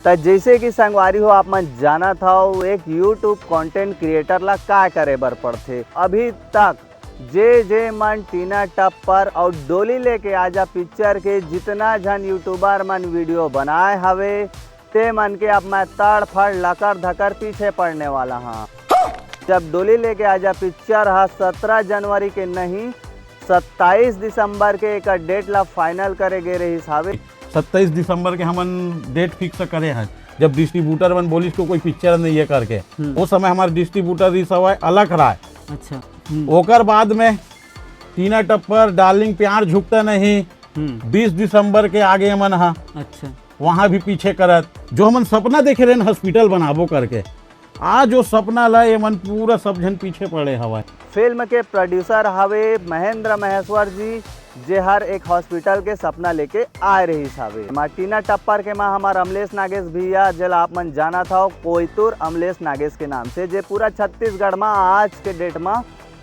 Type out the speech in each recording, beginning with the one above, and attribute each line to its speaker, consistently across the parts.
Speaker 1: तो जैसे कि संगवारी हो आप मन जाना था एक यूट्यूब कंटेंट क्रिएटर ला का करे बर पड़थे। अभी तक जे मन टीना टप्पर और डोली लेके आजा पिक्चर के जितना जन यूट्यूबर मन वीडियो बनाए हवे ते मन के अब मैं तड़ फड़ लकर धकर पीछे पड़ने वाला हाँ। जब डोली लेके आजा पिक्चर हा 17 जनवरी के नहीं 27 दिसंबर के एक डेट ला फाइनल करे गे रही हावे।
Speaker 2: 27 दिसंबर के हमन डेट फिक्स करे हैं जब डिस्ट्रीब्यूटर मन बोलिस को कोई पिक्चर नहीं ये करके वो समय हमारे डिस्ट्रीब्यूटर रिस हवा अलग रहा।
Speaker 1: अच्छा
Speaker 2: ओकर बाद में टीना टप्पर डार्लिंग प्यार झुकता नहीं 20 दिसंबर के आगे मन हा। अच्छा वहाँ भी पीछे करत जो हमन सपना देखे रहे हॉस्पिटल बनाबो करके आज वो सपना ला ये मन पूरा सब जन पीछे पड़े हवा।
Speaker 1: फिल्म के प्रोड्यूसर हवे महेंद्र महेश्वर जी जे हर एक हॉस्पिटल के सपना लेके आए रही हवे। टीना टप्पर के माँ हमार अमलेश नागेश भैया जल आप मन जाना था कोयतुर अमलेश नागेश के नाम से जे पूरा छत्तीसगढ़ में आज के डेट में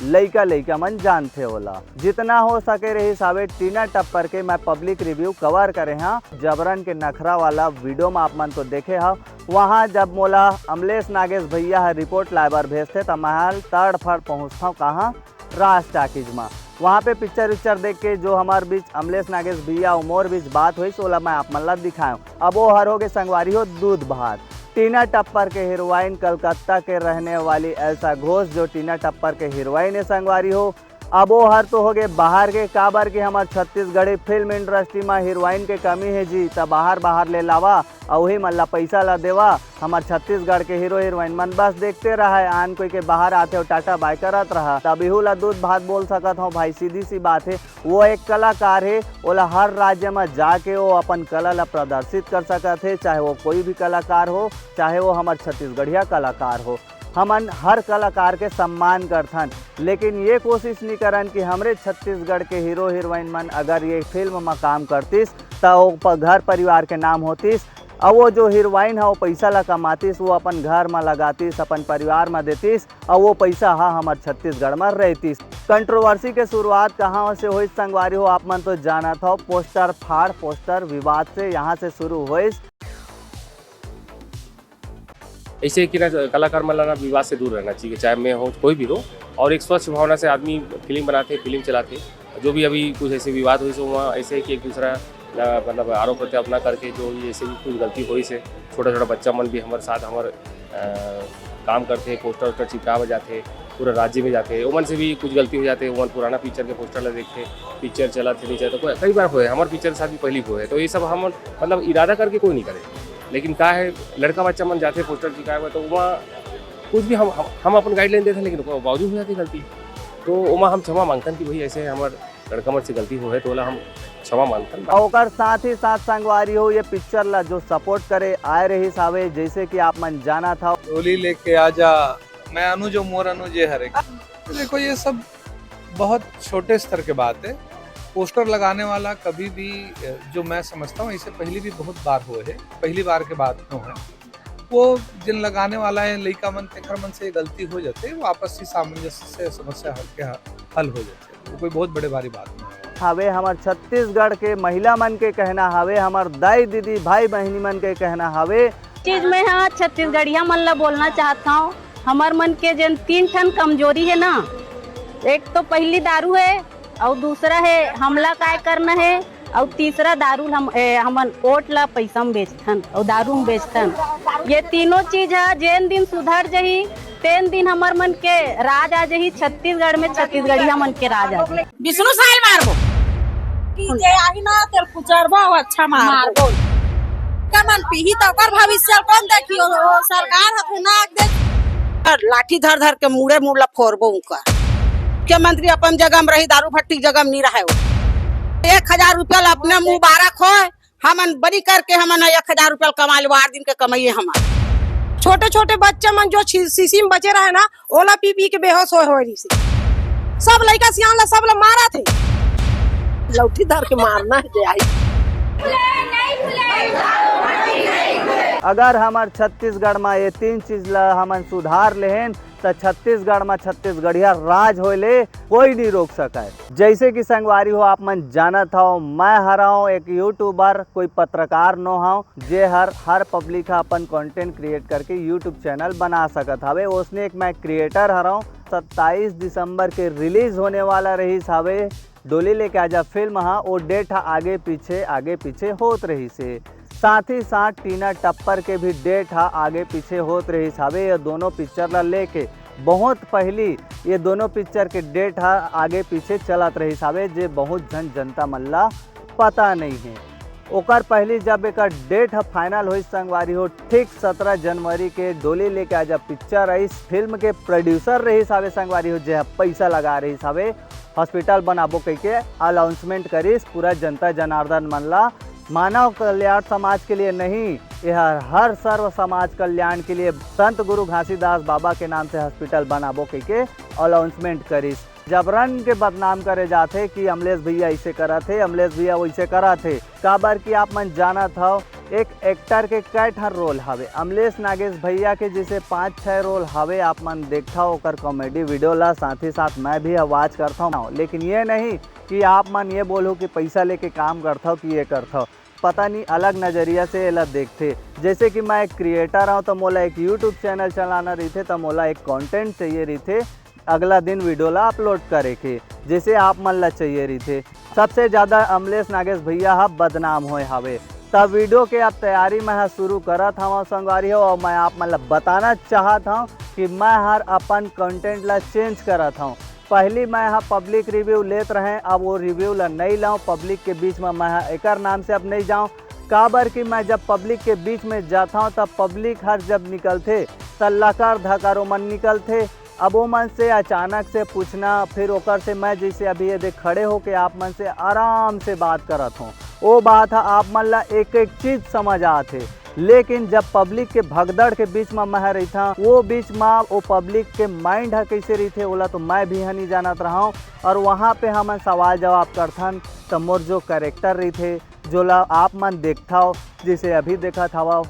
Speaker 1: लइका मन जानते होला। जितना हो सके रही सावे टीना टप्पर के मैं पब्लिक रिव्यू कवर करे हाँ। जबरन के नखरा वाला वीडियो में आप मन तो देखे हा। वहाँ जब मोला अमलेश नागेश भैया रिपोर्ट लाइबर भेजते तो महल तड़ फड़ पहुँचता हूँ कहाँ राज टाकीज में। वहाँ पे पिक्चर देख के जो हमारे बीच अमलेश नागेश भैया उमोर बीच बात हुई सोला मैं आप मन ला दिखाऊँ। अब वो हर हो के संगवारी हो दूध भात। टीना टप्पर के हीरोइन कलकत्ता के रहने वाली एल्सा घोष जो टीना टप्पर के हीरोइन है संगवारी हो। अब वो हर तो हो गए बाहर के काबर के हमारे छत्तीसगढ़ी फिल्म इंडस्ट्री में हीरोइन के कमी है जी तब बाहर ले लावा और वही मल्ला पैसा ला देवा। हमारे छत्तीसगढ़ के हीरो हीरोइन मन बस देखते रहा है आन कोई के बाहर आते हो टाटा बाय करत रहा तब इहू ला दूध भात बोल सकत हूँ भाई। सीधी सी बात है वो एक कलाकार है ओला हर राज्य में जाके वो अपन कला ला प्रदर्शित कर सकत है चाहे वो कोई भी कलाकार हो चाहे वो हमारे छत्तीसगढ़िया कलाकार हो। हमन हर कलाकार के सम्मान करथन लेकिन ये कोशिश नहीं करन कि हमरे छत्तीसगढ़ के हीरो हीरोइन मन अगर ये फिल्म में काम करतीस तो घर परिवार के नाम होतीस और वो जो हीरोइन है वो पैसा ला कमातीस वो अपन घर में लगातीस अपन परिवार में देतीस और वो पैसा हाँ हमारे छत्तीसगढ़ में रहतीस। कंट्रोवर्सी के शुरुआत कहाँ से हुई संगवारी हो आप मन तो जाना था पोस्टर फाड़ पोस्टर विवाद से यहाँ से शुरू हुई।
Speaker 3: ऐसे कि ना कलाकार मतलब ना विवाद से दूर रहना चाहिए चाहे मैं हो कोई भी हो और एक स्वच्छ भावना से आदमी फिल्म बनाते फिल्म चलाते। जो भी अभी कुछ ऐसे विवाद हुई सो वहाँ ऐसे कि एक दूसरा मतलब आरोप प्रत्यारोप ना करके जो ये ऐसे भी कुछ गलती हुई से छोटा बच्चा मन भी हमारे साथ हमारे काम करते पोस्टर वोस्टर चिपका जाते पूरा राज्य में जाते वो मन से भी कुछ गलती हो जाते वो पुराना पिक्चर के पोस्टर ला देखते पिक्चर चला थे नहीं चला तो कई बार हुए हमारे पिक्चर के साथ भी पहली हुए तो ये सब हम मतलब इरादा करके कोई नहीं करे लेकिन क्या है लड़का बच्चा मन जाते पोस्टर चिपकाए हुआ तो वहाँ कुछ भी हम अपन गाइडलाइन देते लेकिन बावजूद हो जाती गलती तो वहाँ हम क्षमा मांगतन कि भाई ऐसे हमारे लड़का मन से गलती हो है तो हम क्षमा मांगतन।
Speaker 1: और साथ ही साथ संगवारी हो ये पिक्चर ला जो सपोर्ट करे आए रही सावे जैसे कि आप मन जाना था
Speaker 4: डोली लेके आजा मैं अनुज मोर अनुज हर एक देखो ये सब बहुत छोटे स्तर के बात है। पोस्टर लगाने वाला कभी भी जो मैं समझता हूँ इसे पहले भी बहुत बार हुए है पहली बार के बात क्यों है वो जिन लगाने वाला है लड़का मन तेखर मन से गलती हो जाते वो आपस की सामंजस्य से समस्या हल हो जाते वो कोई बहुत बड़े भारी बात नहीं है।
Speaker 1: हवे हमार छत्तीसगढ़ के महिला मन के कहना हवे हमार दाई दीदी भाई बहनी मन के कहना हवे
Speaker 5: चीज में हाँ छत्तीसगढ़िया मन ला बोलना चाहता हूँ। हमार मन के जन 3 ठन कमजोरी है ना एक तो पहली दारू है और दूसरा है हमला काय करना है और तीसरा दारू हमन ओट ला पैसा में बेचथन और दारू में बेचथन। ये तीनों चीज है जेन दिन सुधर जही तेन दिन हमार मन के राज आ जही छत्तीसगढ़ में छत्तीसगढ़िया मन के राज आ जही।
Speaker 6: विष्णु साहिल मारबो कि जे आही ना तेल कुचरबो अच्छा मारबो कमन पीही तो कर भविष्य कौन देखियो सरकार हथे नाक दे लाठी धर के मुड़े मुड़ला फोड़बो उनका मुख्यमंत्री अपन जगह में रही दारू भट्टी जगह में नहीं रहे 1000 रुपया अपने मुबारक हो हमन बड़ी करके हमन 1000 रुपया कमा लो 8 दिन के कमाइए हमारे।
Speaker 7: छोटे छोटे बच्चे मन जो शीशी में बचे रहे ना ओला पी के बेहोश हो रही से सब लड़का सियान ला सब ला मारा थे
Speaker 6: लौठी धर के मारना है
Speaker 1: अगर हमार छत्तीसगढ़ में ये 3 चीज ला हमन सुधार लेहन तो छत्तीसगढ़ में छत्तीसगढ़िया राज होले कोई नहीं रोक सका है। जैसे कि संगवारी हो आप मन जानत हो, मैं हराऊँ एक यूट्यूबर, कोई पत्रकार नो हूँ जे हर पब्लिक अपन कंटेंट क्रिएट करके यूट्यूब चैनल बना सकत हवे। उसने एक मैं क्रिएटर हराऊँ। 27 दिसंबर के रिलीज होने वाला रही हवे डोली लेके आजा फिल्म। हाँ वो डेट आगे पीछे होत रही से। साथ ही साथ टीना टप्पर के भी डेट आगे पीछे होत रही हवे। ये दोनों पिक्चर ला लेके बहुत पहली ये दोनों पिक्चर के डेट आगे पीछे चलत रही हवे, जे बहुत जनता मन ला पता नहीं है। ओकर पहली जब एक डेट फाइनल हुई संगवारी हो, ठीक 17 जनवरी के डोली लेके आजा पिक्चर इस फिल्म के प्रोड्यूसर रही हवे संगवारी हो, जे पैसा लगा रही हवे हॉस्पिटल बनाबो कह के अनाउंसमेंट करिस पूरा जनता जनार्दन मन ला। मानव कल्याण समाज के लिए नहीं, यह हर सर्व समाज कल्याण के लिए संत गुरु घासीदास बाबा के नाम से हॉस्पिटल बनाबो कह के अनाउंसमेंट करिस। जबरन के बदनाम करे जाते कि अमलेश भैया ऐसे करा थे, अमलेश भैया वैसे करा थे। काबर की आप मन जाना था एक एक्टर के कैठर रोल हवे। अमलेश नागेश भैया के जैसे 5-6 रोल हवे आप मन देखता हो ओकर कॉमेडी वीडियो ला। साथ ही साथ मैं भी आवाज़ करता हूँ, लेकिन ये नहीं कि आप मन ये बोलो कि पैसा लेके काम करता हो कि ये करता हो। पता नहीं अलग नज़रिया से ये देखते। जैसे कि मैं एक क्रिएटर हूँ तो मोला एक यूट्यूब चैनल चलाना रही थे, तो मोला एक कंटेंट चाहिए रही थे अगला दिन वीडियो ला अपलोड करे के, जैसे आप मन ला चाहिए रही थे। सबसे ज़्यादा अमलेश नागेश भैया बदनाम होए हवे। तब वीडियो के अब तैयारी मैं शुरू करत हूँ संगवारी हो, और मैं आप मन ला बताना चाहत हूँ कि मैं हर अपन कंटेंट ला चेंज करत हूँ। पहली मैं पब्लिक रिव्यू लेत रहे, अब वो रिव्यू ला नहीं लाऊँ पब्लिक के बीच में। मैं एक नाम से अब नहीं जाऊँ, काबर कि मैं जब पब्लिक के बीच में जाता हूँ तब पब्लिक हर जब निकलते तब लकर धकारो मन निकलते। अब वो मन से अचानक से पूछना, फिर ओकर से मैं जैसे अभी ये देख खड़े हो के आप मन से आराम से बात करत हूँ, वो बात है आप मन ला एक एक चीज़ समझ आते। लेकिन जब पब्लिक के भगदड़ के बीच में मैं रही था, वो बीच में वो पब्लिक के माइंड है कैसे रही थे ओला तो मैं भी नहीं जानत रहा हूँ। और वहाँ पे हम सवाल जवाब करथन तो मोर जो कैरेक्टर रही थे जो ला आप मन देखता हो, जैसे अभी देखा था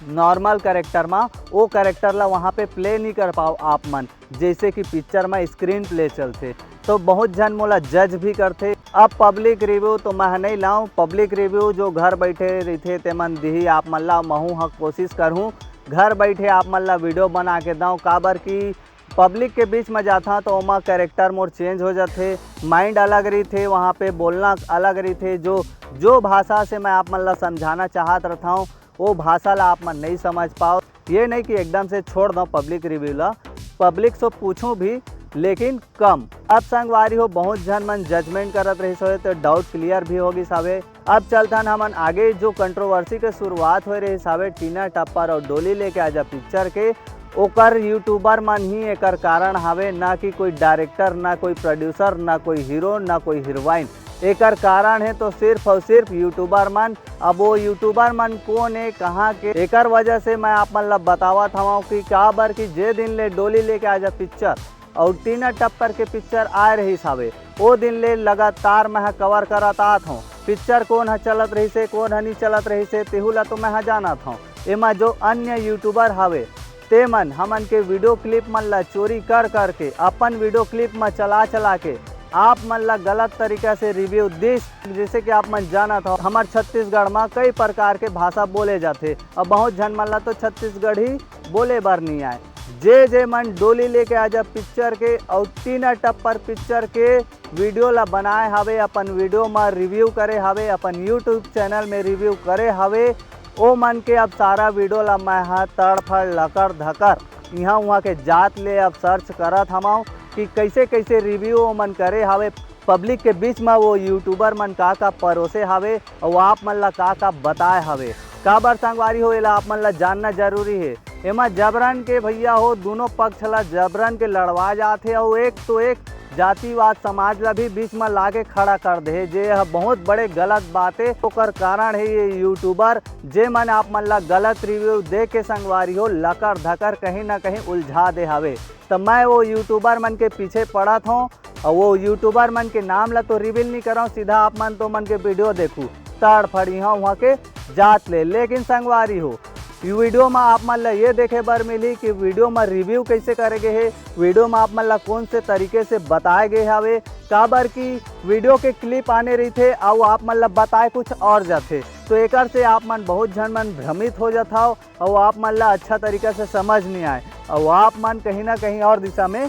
Speaker 1: नॉर्मल कैरेक्टर में, वो कैरेक्टर ला वहाँ पे प्ले नहीं कर पाओ आप मन, जैसे कि पिक्चर में स्क्रीन प्ले चलते। तो बहुत जन मोला जज भी करते। अब पब्लिक रिव्यू तो मैं नहीं लाऊं, पब्लिक रिव्यू जो घर बैठे रहते ते मन दी आप मन ला महू हक कोशिश करूँ घर बैठे आप मन ला वीडियो बना के दाऊँ। काबर की पब्लिक के बीच में जाता तो वहाँ कैरेक्टर मोर चेंज हो जाते, माइंड अलग रही थे, वहाँ पे बोलना अलग रही थे। जो भाषा से मैं आप मन ला समझाना चाहत रहता हूँ वो भाषा ला आप मन नहीं समझ पाओ। ये नहीं कि एकदम से छोड़ दो पब्लिक रिव्यू ला, पब्लिक से पूछूं भी लेकिन कम। अब संगवारी हो बहुत जन मन जजमेंट करत रही सोए तो डाउट क्लियर भी होगी सावे। अब चलतन हमन आगे जो कंट्रोवर्सी के शुरुआत हो रही सावे टीना टप्पर और डोली लेके आजा पिक्चर के, ओकर यूट्यूबर मन ही एकर कारण हवे, ना कि कोई डायरेक्टर, ना कोई प्रोड्यूसर, ना कोई हीरो, ना कोई हीरोइन। एकर कारण है तो सिर्फ और सिर्फ यूट्यूबर मन। अब वो यूट्यूबर मन कौन है, कहाँ के, एकर वजह से मैं आप मन ला बतावत हूँ कि काबर की जे दिन ले डोली लेके आजा पिक्चर और टीना टप्पर के पिक्चर आ रही सावे, वो दिन ले लगातार मैं कवर करत आत हूँ। पिक्चर कौन है चलत रही से, कौन है नहीं चलत रही से, तेहुला तो मैं जानत हूँ। एमा जो अन्य यूट्यूबर हवे ते मन हमन के वीडियो क्लिप मन ला चोरी कर करके अपन वीडियो क्लिप में चला के आप मन ला गलत तरीका से रिव्यू दिस। जैसे कि आप मन जाना था हमारे छत्तीसगढ़ में कई प्रकार के भाषा बोले जाते, अब बहुत जन मन ला तो छत्तीसगढ़ी बोले बार नहीं आए। जे मन डोली लेके आजा पिक्चर के और टीना टप्पर पिक्चर के वीडियो ला बनाए हवे, अपन वीडियो में रिव्यू करे हवे, अपन यूट्यूब चैनल में रिव्यू करे हवे, ओ मन के अब सारा वीडियो ला मैं तड़फड़ लकर धकर यहाँ वहाँ के जात ले अब सर्च करत हमाऊँ कि कैसे कैसे रिव्यू मन करे हवे पब्लिक के बीच में। वो यूट्यूबर मन का परोसे हवे और आप मन ला का बताए हवे। काबर संगवारी हो एला आप मन ला जानना जरूरी है। एमा जबरन के भैया हो दोनों पक्ष ला जबरन के लड़वा जाते और एक तो एक जातिवाद समाज ला भी बीच में लाके खड़ा कर दे, जे बहुत बड़े गलत बात है। ओकर कारण है ये यूट्यूबर जे मन आप मन ला गलत रिव्यू दे के संगवारी हो लकर धकर कहीं ना कहीं उलझा दे हवे। तो मैं वो यूट्यूबर मन के पीछे पड़ा था और वो यूट्यूबर मन के नाम ला तो रिवील नहीं कर रहा हूँ, सीधा आप मन तो मन के वीडियो देखूँ तड़ फड़ी हाँ वहाँ के जात ले। लेकिन संगवारी हो वीडियो में आप मन ला ये देखे बर मिली कि वीडियो में रिव्यू कैसे करे गए है, वीडियो में आप मन ला कौन से तरीके से बताए गए हवे, काबर की वीडियो के क्लिप आने रही थे और आप मन ला बताए कुछ और जाते, तो एक से आप मन बहुत जन मन भ्रमित हो जाता हो और आप मन ला अच्छा तरीका से समझ नहीं आए और आप मन कहीं ना कहीं और दिशा में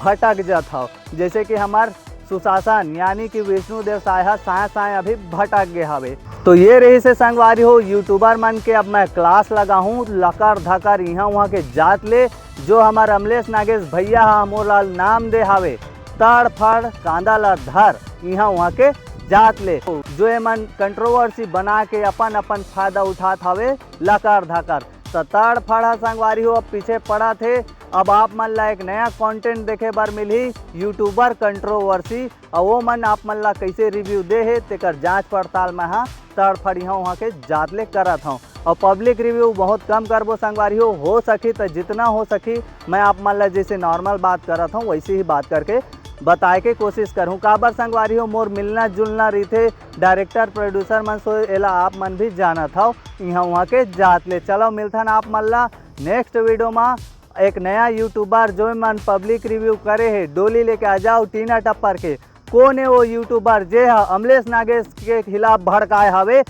Speaker 1: भटक जाता हो। जैसे कि हमार सुशासन यानी कि विष्णुदेव साय अभी भटक गए हवे। तो ये रही से संगवारी हो यूट्यूबर मन के अब मैं क्लास लगा हूँ लकर धकर यहाँ वहाँ के जात ले, जो हमार अमलेश नागेश भैया मोरलाल नाम दे हवे तड़ फड़ कांदा ला धर यहाँ वहाँ के जात ले, जो ये मन कंट्रोवर्सी बना के अपन फायदा उठात हवे लकर धकर। तो तड़ फड़ संगवारी हो अब पीछे पड़ा थे, अब आप मन ला एक नया कंटेंट देखे बर मिली यूट्यूबर कंट्रोवर्सी और वो मन आप मन ला कैसे रिव्यू दे है तेकर जांच पड़ताल में हाँ तड़ फड़ यहाँ वहाँ के जात ले करत हूँ और पब्लिक रिव्यू बहुत कम करबो संगवारी हो सकी तो जितना हो सकी मैं आप मन ला जैसे नॉर्मल बात करत हूँ वैसे ही बात करके बताए के कोशिश करूँ। काबर संगवारी हो मोर मिलना जुलना रही थे डायरेक्टर प्रोड्यूसर मन सो एला आप मन भी जाना था यहाँ वहाँ के जात ले। चलो मिलथन आप मन ला नेक्स्ट वीडियो में एक नया यूट्यूबर जो मन पब्लिक रिव्यू करे है डोली लेके आ जाओ टीना टप्पर के। कौन है वो यूट्यूबर जे अमलेश नागेश के खिलाफ भड़काए हवे